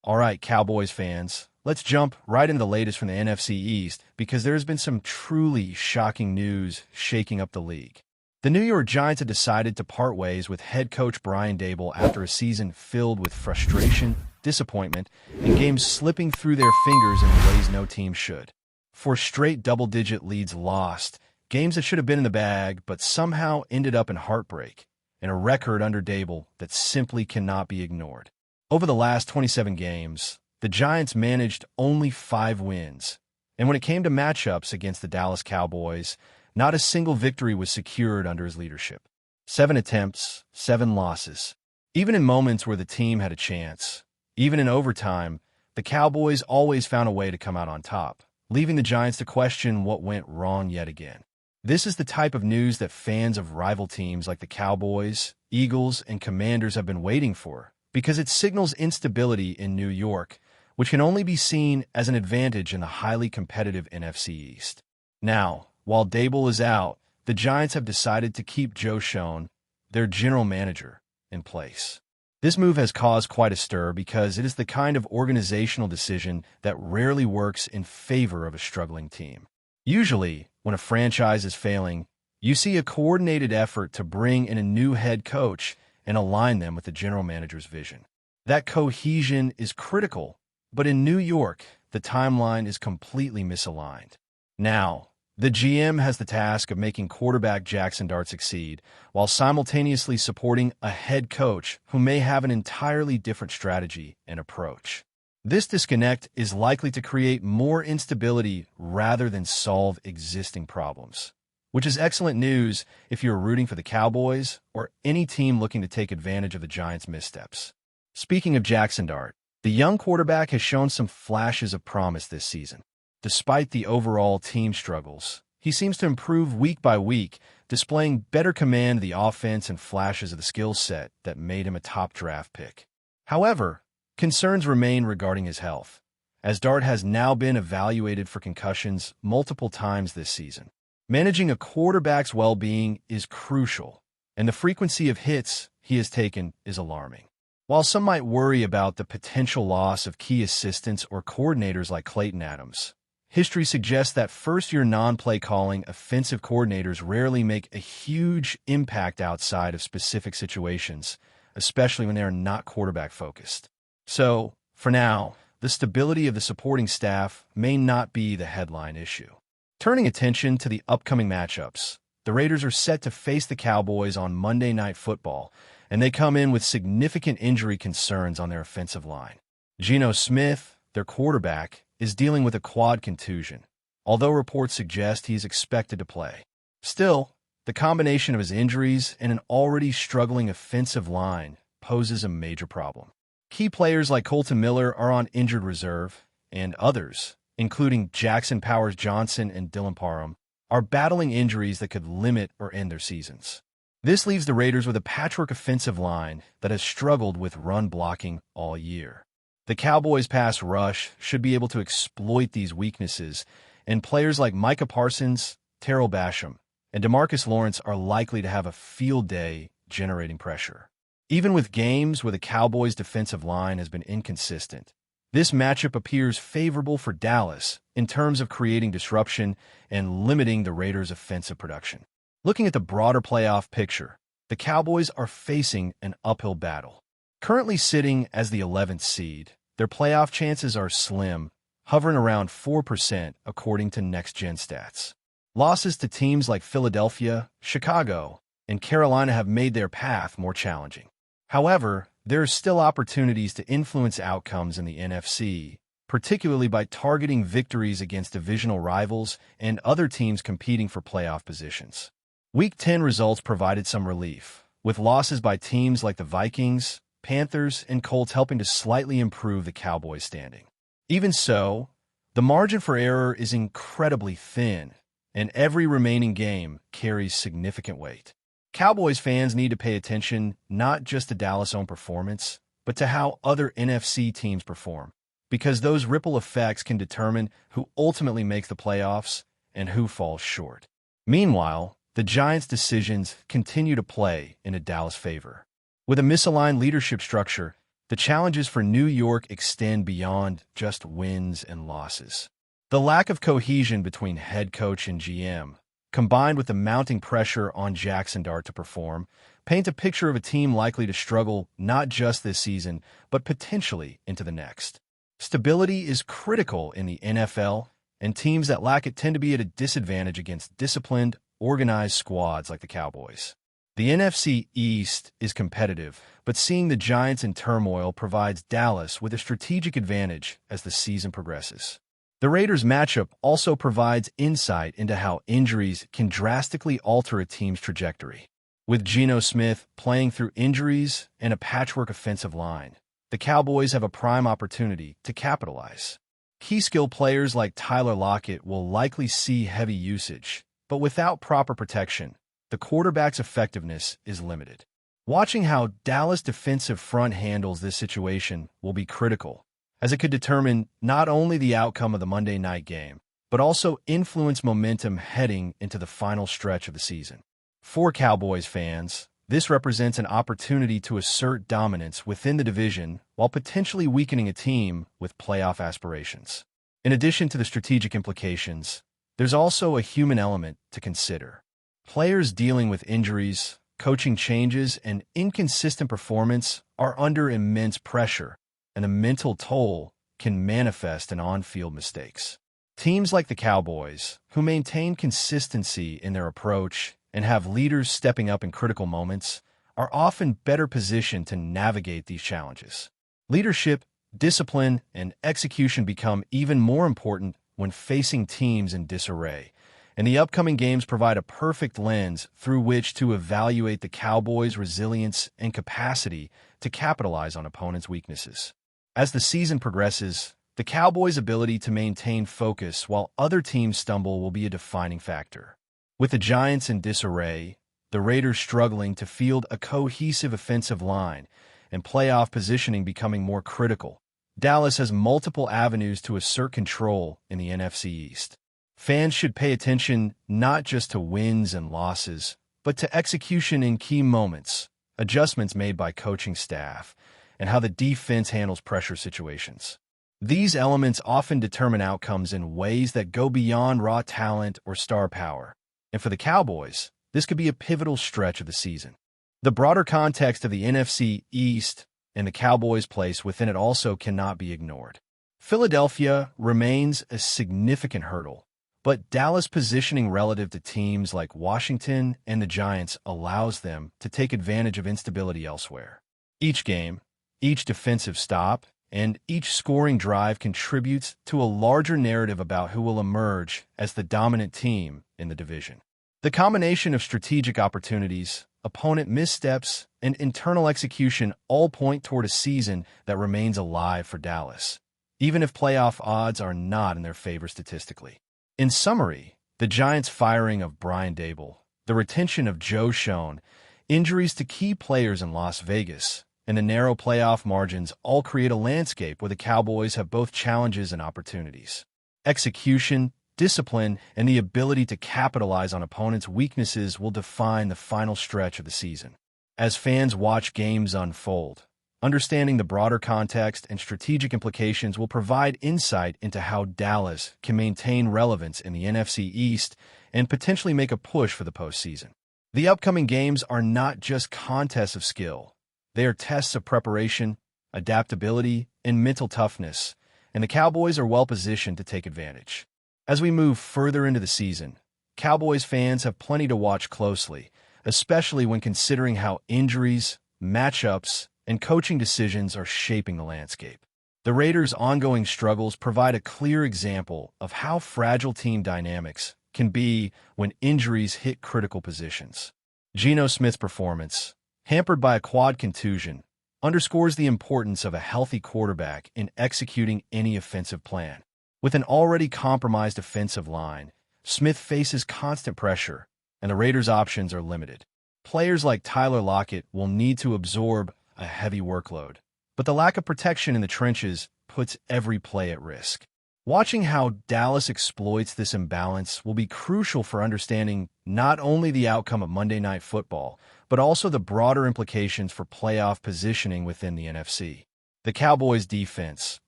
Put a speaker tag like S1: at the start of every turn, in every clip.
S1: All right, Cowboys fans, let's jump right into the latest from the NFC East because there has been some truly shocking news shaking up the league. The New York Giants have decided to part ways with head coach Brian Daboll after a season filled with frustration, disappointment, and games slipping through their fingers in ways no team should. 4 straight double-digit leads lost, games that should have been in the bag but somehow ended up in heartbreak, and a record under Daboll that simply cannot be ignored. Over the last 27 games, the Giants managed only 5 wins, and when it came to matchups against the Dallas Cowboys, not a single victory was secured under his leadership. 7 attempts, 7 losses. Even in moments where the team had a chance, even in overtime, the Cowboys always found a way to come out on top, leaving the Giants to question what went wrong yet again. This is the type of news that fans of rival teams like the Cowboys, Eagles, and Commanders have been waiting for, because it signals instability in New York, which can only be seen as an advantage in the highly competitive NFC East. Now, while Daboll is out, the Giants have decided to keep Joe Schoen, their general manager, in place. This move has caused quite a stir because it is the kind of organizational decision that rarely works in favor of a struggling team. Usually, when a franchise is failing, you see a coordinated effort to bring in a new head coach and align them with the general manager's vision. That cohesion is critical, but in New York, the timeline is completely misaligned. Now, the GM has the task of making quarterback Jackson Dart succeed, while simultaneously supporting a head coach who may have an entirely different strategy and approach. This disconnect is likely to create more instability rather than solve existing problems, which is excellent news if you're rooting for the Cowboys or any team looking to take advantage of the Giants' missteps. Speaking of Jackson Dart, the young quarterback has shown some flashes of promise this season. Despite the overall team struggles, he seems to improve week by week, displaying better command of the offense and flashes of the skill set that made him a top draft pick. However, concerns remain regarding his health, as Dart has now been evaluated for concussions multiple times this season. Managing a quarterback's well-being is crucial, and the frequency of hits he has taken is alarming. While some might worry about the potential loss of key assistants or coordinators like Clayton Adams, history suggests that first-year non-play calling offensive coordinators rarely make a huge impact outside of specific situations, especially when they are not quarterback-focused. So, for now, the stability of the supporting staff may not be the headline issue. Turning attention to the upcoming matchups, the Raiders are set to face the Cowboys on Monday Night Football, and they come in with significant injury concerns on their offensive line. Geno Smith, their quarterback, is dealing with a quad contusion, although reports suggest he is expected to play. Still, the combination of his injuries and an already struggling offensive line poses a major problem. Key players like Colton Miller are on injured reserve, and others, including Jackson Powers-Johnson and Dylan Parham, are battling injuries that could limit or end their seasons. This leaves the Raiders with a patchwork offensive line that has struggled with run blocking all year. The Cowboys' pass rush should be able to exploit these weaknesses, and players like Micah Parsons, Terrell Basham, and DeMarcus Lawrence are likely to have a field day generating pressure. Even with games where the Cowboys' defensive line has been inconsistent, this matchup appears favorable for Dallas in terms of creating disruption and limiting the Raiders' offensive production. Looking at the broader playoff picture, the Cowboys are facing an uphill battle. Currently sitting as the 11th seed, their playoff chances are slim, hovering around 4% according to Next Gen Stats. Losses to teams like Philadelphia, Chicago, and Carolina have made their path more challenging. However, there are still opportunities to influence outcomes in the NFC, particularly by targeting victories against divisional rivals and other teams competing for playoff positions. Week 10 results provided some relief, with losses by teams like the Vikings, Panthers, and Colts helping to slightly improve the Cowboys' standing. Even so, the margin for error is incredibly thin, and every remaining game carries significant weight. Cowboys fans need to pay attention not just to Dallas' own performance, but to how other NFC teams perform, because those ripple effects can determine who ultimately makes the playoffs and who falls short. Meanwhile, the Giants' decisions continue to play into Dallas' favor. With a misaligned leadership structure, the challenges for New York extend beyond just wins and losses. The lack of cohesion between head coach and GM, combined with the mounting pressure on Jackson Dart to perform, paint a picture of a team likely to struggle not just this season, but potentially into the next. Stability is critical in the NFL, and teams that lack it tend to be at a disadvantage against disciplined, organized squads like the Cowboys. The NFC East is competitive, but seeing the Giants in turmoil provides Dallas with a strategic advantage as the season progresses. The Raiders' matchup also provides insight into how injuries can drastically alter a team's trajectory. With Geno Smith playing through injuries and a patchwork offensive line, the Cowboys have a prime opportunity to capitalize. Key skill players like Tyler Lockett will likely see heavy usage, but without proper protection, the quarterback's effectiveness is limited. Watching how Dallas' defensive front handles this situation will be critical, as it could determine not only the outcome of the Monday night game, but also influence momentum heading into the final stretch of the season. For Cowboys fans, this represents an opportunity to assert dominance within the division while potentially weakening a team with playoff aspirations. In addition to the strategic implications, there's also a human element to consider. Players dealing with injuries, coaching changes, and inconsistent performance are under immense pressure, and the mental toll can manifest in on-field mistakes. Teams like the Cowboys, who maintain consistency in their approach and have leaders stepping up in critical moments, are often better positioned to navigate these challenges. Leadership, discipline, and execution become even more important when facing teams in disarray, and the upcoming games provide a perfect lens through which to evaluate the Cowboys' resilience and capacity to capitalize on opponents' weaknesses. As the season progresses, the Cowboys' ability to maintain focus while other teams stumble will be a defining factor. With the Giants in disarray, the Raiders struggling to field a cohesive offensive line, and playoff positioning becoming more critical, Dallas has multiple avenues to assert control in the NFC East. Fans should pay attention not just to wins and losses, but to execution in key moments, adjustments made by coaching staff, and how the defense handles pressure situations. These elements often determine outcomes in ways that go beyond raw talent or star power. And for the Cowboys, this could be a pivotal stretch of the season. The broader context of the NFC East and the Cowboys' place within it also cannot be ignored. Philadelphia remains a significant hurdle, but Dallas' positioning relative to teams like Washington and the Giants allows them to take advantage of instability elsewhere. Each game, each defensive stop, and each scoring drive contributes to a larger narrative about who will emerge as the dominant team in the division. The combination of strategic opportunities, opponent missteps, and internal execution all point toward a season that remains alive for Dallas, even if playoff odds are not in their favor statistically. In summary, the Giants' firing of Brian Daboll, the retention of Joe Schoen, injuries to key players in Las Vegas, and the narrow playoff margins all create a landscape where the Cowboys have both challenges and opportunities. Execution, discipline, and the ability to capitalize on opponents' weaknesses will define the final stretch of the season. As fans watch games unfold, understanding the broader context and strategic implications will provide insight into how Dallas can maintain relevance in the NFC East and potentially make a push for the postseason. The upcoming games are not just contests of skill. They are tests of preparation, adaptability, and mental toughness, and the Cowboys are well-positioned to take advantage. As we move further into the season, Cowboys fans have plenty to watch closely, especially when considering how injuries, matchups, and coaching decisions are shaping the landscape. The Raiders' ongoing struggles provide a clear example of how fragile team dynamics can be when injuries hit critical positions. Geno Smith's performance, hampered by a quad contusion, underscores the importance of a healthy quarterback in executing any offensive plan. With an already compromised offensive line, Smith faces constant pressure, and the Raiders' options are limited. Players like Tyler Lockett will need to absorb a heavy workload, but the lack of protection in the trenches puts every play at risk. Watching how Dallas exploits this imbalance will be crucial for understanding not only the outcome of Monday Night Football, but also the broader implications for playoff positioning within the NFC. The Cowboys' defense,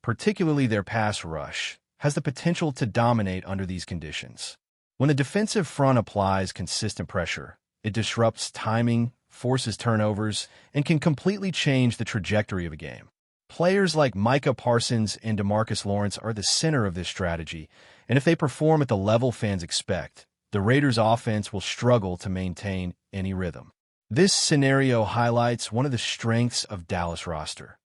S1: particularly their pass rush, has the potential to dominate under these conditions. When the defensive front applies consistent pressure, it disrupts timing, forces turnovers, and can completely change the trajectory of a game. Players like Micah Parsons and DeMarcus Lawrence are the center of this strategy, and if they perform at the level fans expect, the Raiders' offense will struggle to maintain any rhythm. This scenario highlights one of the strengths of Dallas' roster.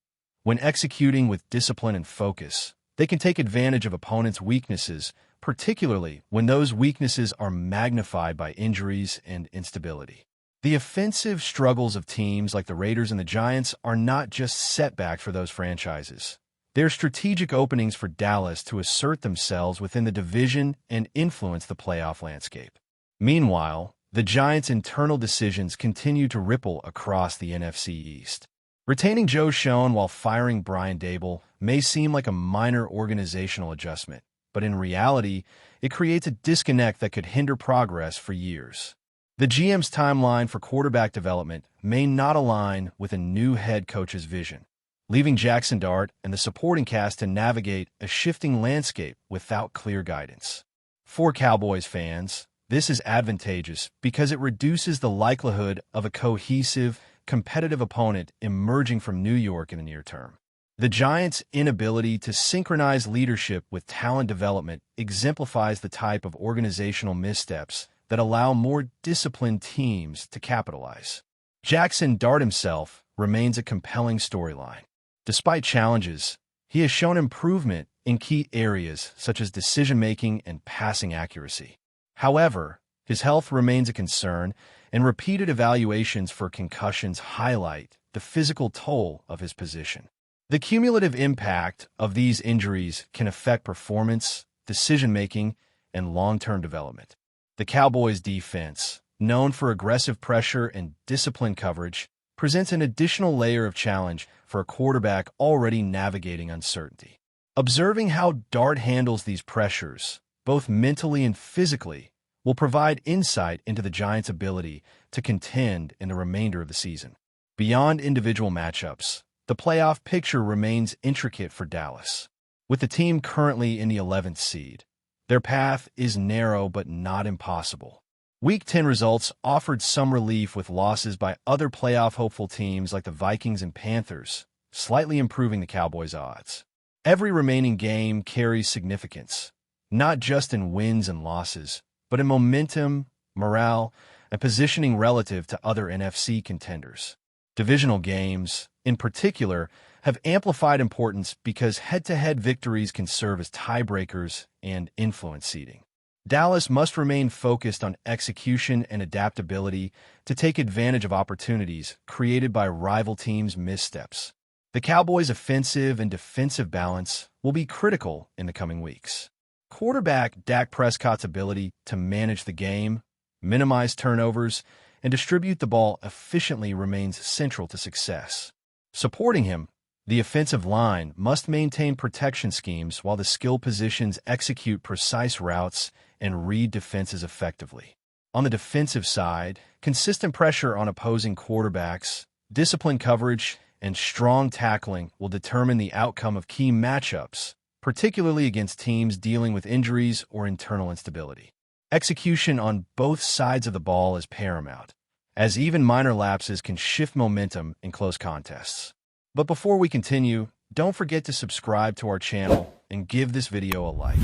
S1: When executing with discipline and focus, they can take advantage of opponents' weaknesses, particularly when those weaknesses are magnified by injuries and instability. The offensive struggles of teams like the Raiders and the Giants are not just setbacks for those franchises. They're strategic openings for Dallas to assert themselves within the division and influence the playoff landscape. Meanwhile, the Giants' internal decisions continue to ripple across the NFC East. Retaining Joe Schoen while firing Brian Daboll may seem like a minor organizational adjustment, but in reality, it creates a disconnect that could hinder progress for years. The GM's timeline for quarterback development may not align with a new head coach's vision, leaving Jackson Dart and the supporting cast to navigate a shifting landscape without clear guidance. For Cowboys fans, this is advantageous because it reduces the likelihood of a cohesive, competitive opponent emerging from New York in the near term. The Giants' inability to synchronize leadership with talent development exemplifies the type of organizational missteps that allow more disciplined teams to capitalize. Jackson Dart himself remains a compelling storyline. Despite challenges, he has shown improvement in key areas such as decision-making and passing accuracy. However, his health remains a concern, and repeated evaluations for concussions highlight the physical toll of his position. The cumulative impact of these injuries can affect performance, decision-making, and long-term development. The Cowboys' defense, known for aggressive pressure and disciplined coverage, presents an additional layer of challenge for a quarterback already navigating uncertainty. Observing how Dart handles these pressures, both mentally and physically, will provide insight into the Giants' ability to contend in the remainder of the season. Beyond individual matchups, the playoff picture remains intricate for Dallas. With the team currently in the 11th seed, their path is narrow but not impossible. Week 10 results offered some relief with losses by other playoff-hopeful teams like the Vikings and Panthers, slightly improving the Cowboys' odds. Every remaining game carries significance, not just in wins and losses, but in momentum, morale, and positioning relative to other NFC contenders. Divisional games, in particular, have amplified importance because head-to-head victories can serve as tiebreakers and influence seeding. Dallas must remain focused on execution and adaptability to take advantage of opportunities created by rival teams' missteps. The Cowboys' offensive and defensive balance will be critical in the coming weeks. Quarterback Dak Prescott's ability to manage the game, minimize turnovers, and distribute the ball efficiently remains central to success. Supporting him, the offensive line must maintain protection schemes while the skill positions execute precise routes and read defenses effectively. On the defensive side, consistent pressure on opposing quarterbacks, disciplined coverage, and strong tackling will determine the outcome of key matchups, particularly against teams dealing with injuries or internal instability. Execution on both sides of the ball is paramount, as even minor lapses can shift momentum in close contests. But before we continue, don't forget to subscribe to our channel and give this video a like.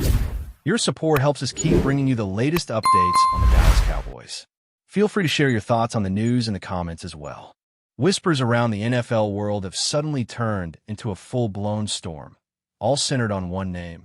S1: Your support helps us keep bringing you the latest updates on the Dallas Cowboys. Feel free to share your thoughts on the news in the comments as well. Whispers around the NFL world have suddenly turned into a full-blown storm, all centered on one name,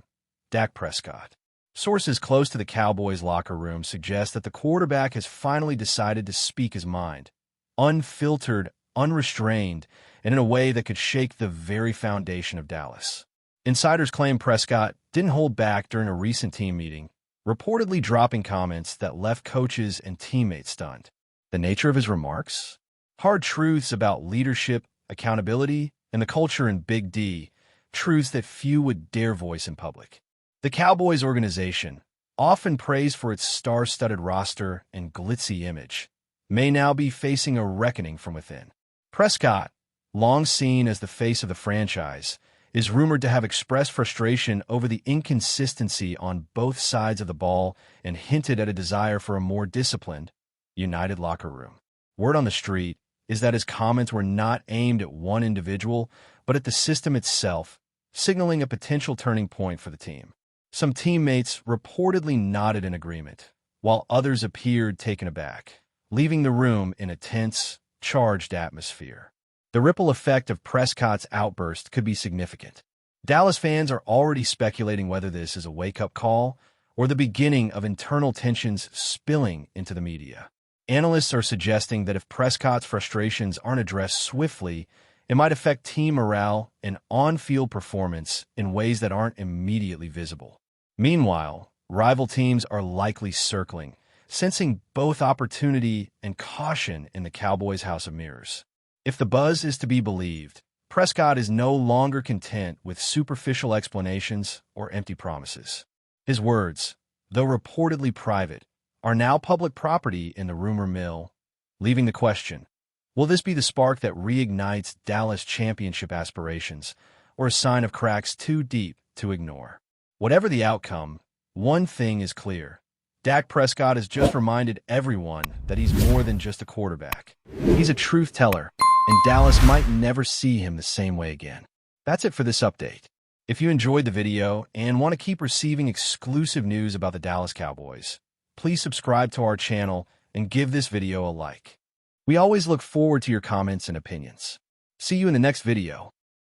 S1: Dak Prescott. Sources close to the Cowboys locker room suggest that the quarterback has finally decided to speak his mind, unfiltered, unrestrained, and in a way that could shake the very foundation of Dallas. Insiders claim Prescott didn't hold back during a recent team meeting, reportedly dropping comments that left coaches and teammates stunned. The nature of his remarks? Hard truths about leadership, accountability, and the culture in Big D, truths that few would dare voice in public. The Cowboys organization, often praised for its star-studded roster and glitzy image, may now be facing a reckoning from within. Prescott, long seen as the face of the franchise, is rumored to have expressed frustration over the inconsistency on both sides of the ball and hinted at a desire for a more disciplined, united locker room. Word on the street is that his comments were not aimed at one individual, but at the system itself, signaling a potential turning point for the team. Some teammates reportedly nodded in agreement, while others appeared taken aback, leaving the room in a tense, charged atmosphere. The ripple effect of Prescott's outburst could be significant. Dallas fans are already speculating whether this is a wake-up call or the beginning of internal tensions spilling into the media. Analysts are suggesting that if Prescott's frustrations aren't addressed swiftly, it might affect team morale and on-field performance in ways that aren't immediately visible. Meanwhile, rival teams are likely circling, sensing both opportunity and caution in the Cowboys' House of Mirrors. If the buzz is to be believed, Prescott is no longer content with superficial explanations or empty promises. His words, though reportedly private, are now public property in the rumor mill, leaving the question, will this be the spark that reignites Dallas championship aspirations, or a sign of cracks too deep to ignore? Whatever the outcome, one thing is clear. Dak Prescott has just reminded everyone that he's more than just a quarterback. He's a truth teller, and Dallas might never see him the same way again. That's it for this update. If you enjoyed the video and want to keep receiving exclusive news about the Dallas Cowboys, please subscribe to our channel and give this video a like. We always look forward to your comments and opinions. See you in the next video.